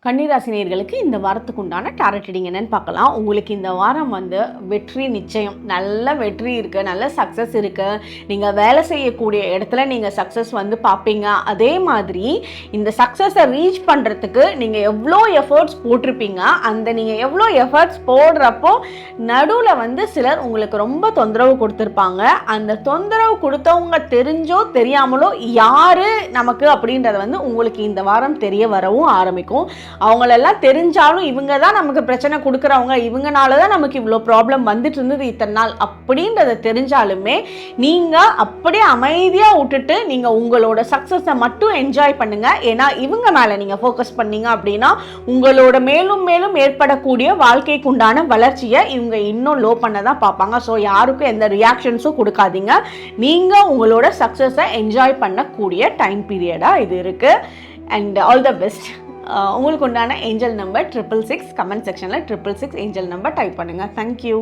கன்னிராசினியர்களுக்கு இந்த வாரத்துக்கு உண்டான டாரட் ரீடிங் என்னன்னு பார்க்கலாம். உங்களுக்கு இந்த வாரம் வெற்றி நிச்சயம், நல்ல வெற்றி இருக்குது, நல்ல சக்ஸஸ் இருக்குது. நீங்கள் வேலை செய்யக்கூடிய இடத்துல நீங்கள் சக்ஸஸ் பார்ப்பீங்க. அதே மாதிரி இந்த சக்ஸஸை ரீச் பண்ணுறதுக்கு நீங்கள் எவ்வளோ எஃபர்ட்ஸ் போட்டிருப்பீங்க. நீங்கள் எவ்வளோ எஃபர்ட்ஸ் போடுறப்போ நடுவில் சிலர் உங்களுக்கு ரொம்ப தொந்தரவு கொடுத்துருப்பாங்க. அந்த தொந்தரவு கொடுத்தவங்க தெரிஞ்சோ தெரியாமலோ யார் நமக்கு அப்படின்றது உங்களுக்கு இந்த வாரம் தெரிய வரவும் ஆரம்பிக்கும். அவங்களெல்லாம் தெரிஞ்சாலும் இவங்க தான் நமக்கு பிரச்சனை கொடுக்குறவங்க, இவங்கனால தான் நமக்கு இவ்வளோ ப்ராப்ளம் வந்துட்டு இருந்தது இத்தனை நாள் அப்படின்றத தெரிஞ்சாலுமே நீங்கள் அப்படியே அமைதியாக விட்டுட்டு நீங்கள் உங்களோட சக்ஸஸை மட்டும் என்ஜாய் பண்ணுங்கள். ஏன்னா இவங்க மேலே நீங்கள் ஃபோக்கஸ் பண்ணீங்க அப்படின்னா உங்களோட மேலும் மேலும் ஏற்படக்கூடிய வாழ்க்கைக்கு உண்டான வளர்ச்சியை இவங்க இன்னும் லோ பண்ண தான் பார்ப்பாங்க. ஸோ யாருக்கும் எந்த ரியாக்ஷன்ஸும் கொடுக்காதீங்க. நீங்கள் உங்களோட சக்ஸஸை என்ஜாய் பண்ணக்கூடிய டைம் பீரியடாக இது இருக்குது. And all the best. உங்களுக்கு உண்டான ஏஞ்சல் நம்பர் 666. கமெண்ட் செக்ஷனில் 666 ஏஞ்சல் நம்பர் டைப் பண்ணுங்கள். தேங்க்யூ.